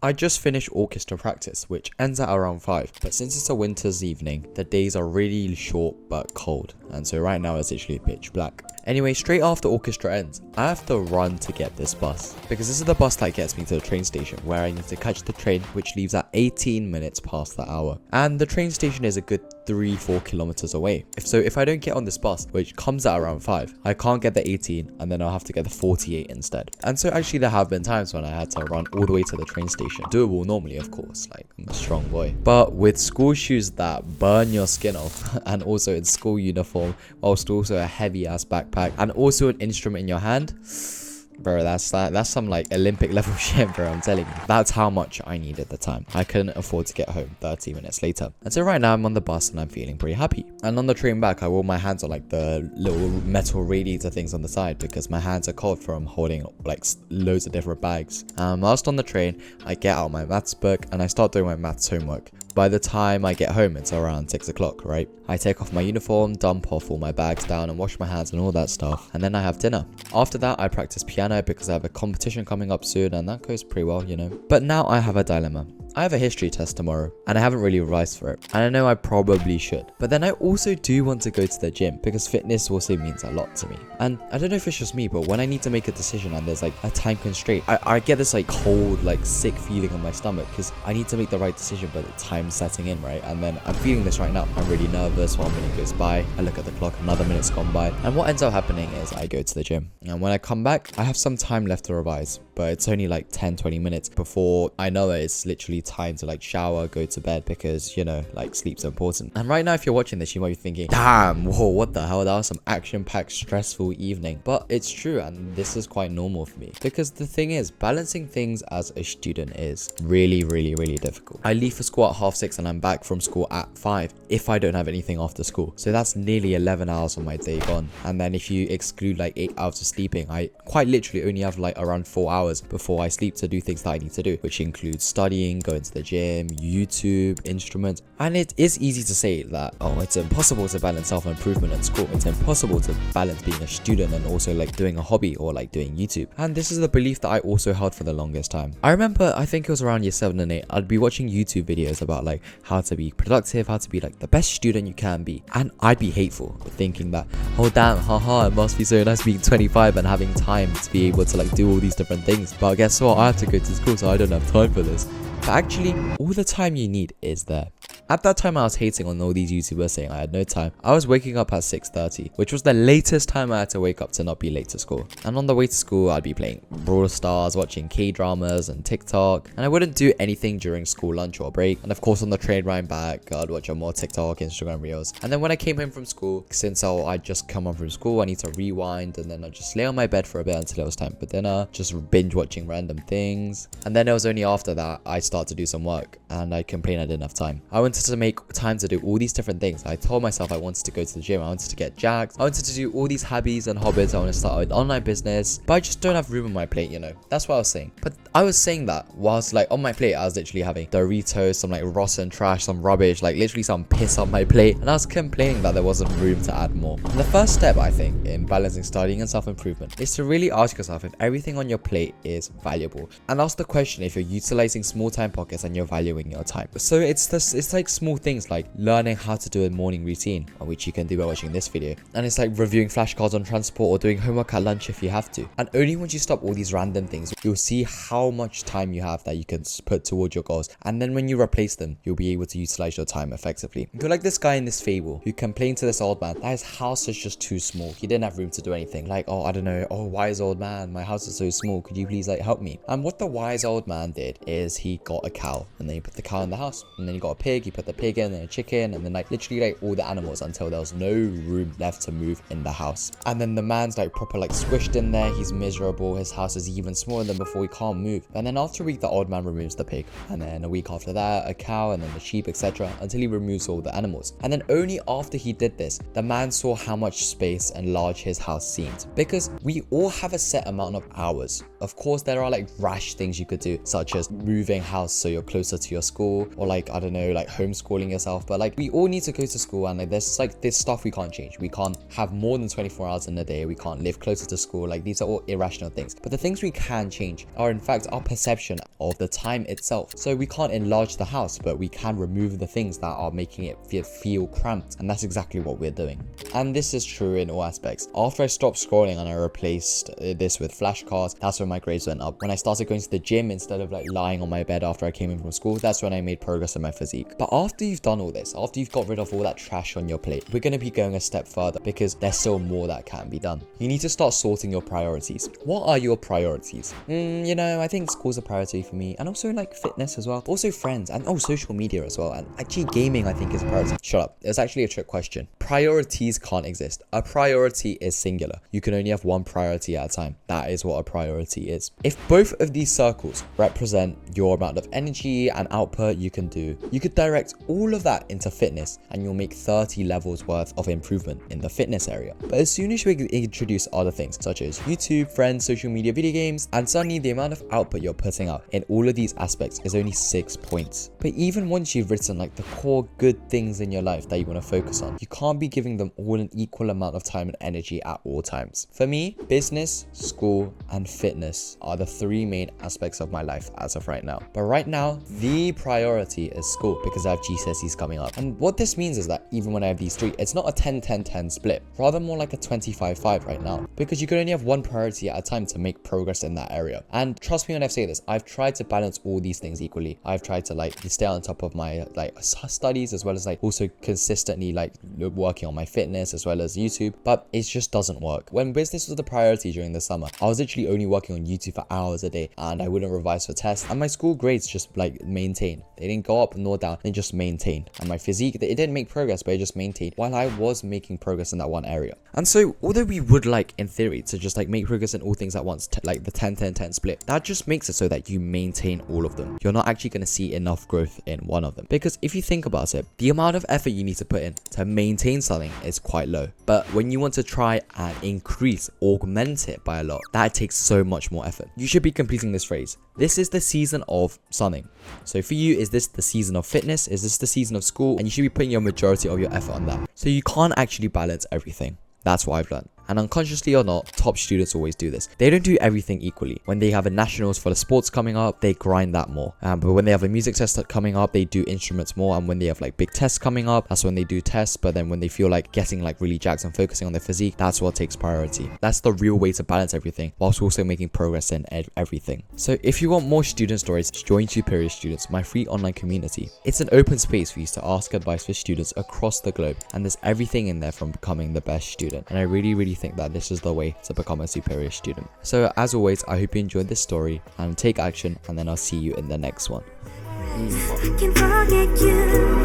I just finished orchestra practice, which ends at around 5, but since it's a winter's evening, the days are really short but cold, and so right now it's literally pitch black. Anyway, straight after orchestra ends, I have to run to get this bus, because this is the bus that gets me to the train station, where I need to catch the train, which leaves at 18 minutes past the hour. And the train station is a good 3-4 kilometers away. So if I don't get on this bus, which comes at around 5, I can't get the 18, and then I'll have to get the 48 instead. And so actually there have been times when I had to run all the way to the train station. Doable normally, of course, like I'm a strong boy. But with school shoes that burn your skin off, and also in school uniform, whilst also a heavy ass backpack, and also an instrument in your hand, bro, that's some like Olympic level shit, bro. I'm telling you, that's how much I need at the time. I couldn't afford to get home 30 minutes later. And so right now I'm on the bus and I'm feeling pretty happy. And on the train back, I wore my hands on like the little metal radiator things on the side, because my hands are cold from holding like loads of different bags. Whilst on the train, I get out my maths book and I start doing my maths homework. By the time I get home, it's around 6 o'clock, right? I take off my uniform, dump off all my bags down and wash my hands and all that stuff. And then I have dinner. After that, I practice piano because I have a competition coming up soon, and that goes pretty well, you know. But now I have a dilemma. I have a history test tomorrow and I haven't really revised for it, and I know I probably should, but then I also do want to go to the gym because fitness also means a lot to me. And I don't know if it's just me, but when I need to make a decision and there's like a time constraint, I get this like cold, like sick feeling in my stomach because I need to make the right decision, but the time's setting in, right? And then I'm feeling this right now. I'm really nervous. 1 minute goes by, I look at the clock, another minute's gone by, and what ends up happening is I go to the gym, and when I come back I have some time left to revise, but it's only like 10-20 minutes before I know it's literally time to like shower, go to bed, because you know, like sleep's important. And right now if you're watching this, you might be thinking, damn, whoa, what the hell, that was some action-packed stressful evening. But it's true, and this is quite normal for me, because the thing is, balancing things as a student is really difficult. I leave for school at 6:30 and I'm back from school at 5 if I don't have anything after school, so that's nearly 11 hours of my day gone. And then if you exclude like 8 hours of sleeping, I quite literally only have like around 4 hours before I sleep to do things that I need to do, which includes studying, going to the gym, YouTube, instruments. And it is easy to say that, oh, it's impossible to balance self-improvement at school, it's impossible to balance being a student and also like doing a hobby or like doing YouTube. And this is the belief that I also held for the longest time. I remember, I think it was around year 7 and 8, I'd be watching YouTube videos about like how to be productive, how to be like the best student you can be, and I'd be hateful, thinking that, oh damn, haha, it must be so nice being 25 and having time to be able to like do all these different things, but guess what, I have to go to school, so I don't have time for this. But actually, all the time you need is there. At that time, I was hating on all these YouTubers saying I had no time. I was waking up at 6:30, which was the latest time I had to wake up to not be late to school. And on the way to school, I'd be playing Brawl Stars, watching K-dramas and TikTok, and I wouldn't do anything during school lunch or break. And of course, on the train ride back, I'd watch more TikTok, Instagram reels. And then when I came home from school, since I'd just come home from school, I need to rewind, and then I'd just lay on my bed for a bit until it was time for dinner, just binge watching random things. And then it was only after that I started to do some work, and I complained I didn't have time. I wanted to make time to do all these different things. I told myself I wanted to go to the gym, I wanted to get jacked, I wanted to do all these hobbies and hobbies, I want to start an online business, but I just don't have room on my plate, you know. That's what I was saying. But I was saying that whilst like on my plate I was literally having Doritos, some like rotten trash, some rubbish, like literally some piss on my plate, and I was complaining that there wasn't room to add more. And the first step, I think, in balancing studying and self-improvement is to really ask yourself if everything on your plate is valuable, and ask the question if you're utilizing small time pockets and you're valuing your time. So it's like small things like learning how to do a morning routine, which you can do by watching this video, and it's like reviewing flashcards on transport or doing homework at lunch if you have to. And only once you stop all these random things, you'll see how much time you have that you can put towards your goals, and then when you replace them, you'll be able to utilize your time effectively. You're like this guy in this fable who complained to this old man that his house is just too small, he didn't have room to do anything, like, oh, I don't know, oh, wise old man, my house is so small, could you please like help me? And what the wise old man did is he got a cow, and then he put the cow in the house, and then he got a pig, he put the pig in, and a chicken, and then like literally like all the animals until there was no room left to move in the house. And then the man's like proper like squished in there, he's miserable, his house is even smaller than before, he can't move. And then after a week, the old man removes the pig, and then a week after that, a cow, and then the sheep, etc., until he removes all the animals. And then only after he did this, the man saw how much space and large his house seemed, because we all have a set amount of hours. Of course, there are like rash things you could do, such as moving house so you're closer to your school, or like, I don't know, like home homeschooling yourself, but like we all need to go to school, and like there's like this stuff we can't change. We can't have more than 24 hours in a day. We can't live closer to school. Like these are all irrational things. But the things we can change are in fact our perception of the time itself. So we can't enlarge the house, but we can remove the things that are making it feel cramped, and that's exactly what we're doing. And this is true in all aspects. After I stopped scrolling and I replaced this with flashcards, that's when my grades went up. When I started going to the gym instead of like lying on my bed after I came in from school, that's when I made progress in my physique. But after you've done all this, after you've got rid of all that trash on your plate, we're going to be going a step further because there's still more that can be done. You need to start sorting your priorities. What are your priorities? You know, I think school's a priority for me, and also like fitness as well, also friends, and social media as well, and actually gaming I think is a priority. Shut up, it's actually a trick question. Priorities can't exist. A priority is singular. You can only have one priority at a time. That is what a priority is. If both of these circles represent your amount of energy and output you can do, you could direct all of that into fitness and you'll make 30 levels worth of improvement in the fitness area. But as soon as you introduce other things such as YouTube, friends, social media, video games, and suddenly the amount of output you're putting out in all of these aspects is only 6 points. But even once you've written like the core good things in your life that you want to focus on, you can't be giving them all an equal amount of time and energy at all times. For me, business, school, and fitness are the 3 main aspects of my life as of right now. But right now, the priority is school because I have GCSEs coming up. And what this means is that even when I have these 3, it's not a 10-10-10 split, rather more like a 25-5 right now, because you can only have one priority at a time to make progress in that area. And trust me when I say this, I've tried to balance all these things equally. I've tried to like stay on top of my like studies as well as like also consistently like working on my fitness as well as YouTube, but it just doesn't work. When business was the priority during the summer, I was literally only working on YouTube for hours a day, and I wouldn't revise for tests, and my school grades just like maintained. They didn't go up nor down, they just maintained. And my physique, it didn't make progress, but it just maintained while I was making progress in that one area. And so although we would like in theory to just like make progress in all things at once, like the 10-10-10 split, that just makes it so that you maintain all of them. You're not actually going to see enough growth in one of them, because if you think about it, the amount of effort you need to put in to maintain something is quite low. But when you want to try and increase, augment it by a lot, that takes so much more effort. You should be completing this phrase. This is the season of something. So for you, is this the season of fitness? Is this the season of school? And you should be putting your majority of your effort on that. So you can't actually balance everything. That's what I've learned. And unconsciously or not, top students always do this. They don't do everything equally. When they have a nationals for the sports coming up, they grind that more. But when they have a music test coming up, they do instruments more. And when they have like big tests coming up, that's when they do tests. But then when they feel like getting like really jacked and focusing on their physique, that's what takes priority. That's the real way to balance everything whilst also making progress in everything. So if you want more student stories, join Superior Students, my free online community. It's an open space for you to ask advice for students across the globe. And there's everything in there from becoming the best student. And I really think that this is the way to become a superior student. So as always, I hope you enjoyed this story and take action, and then I'll see you in the next one. I can forget you.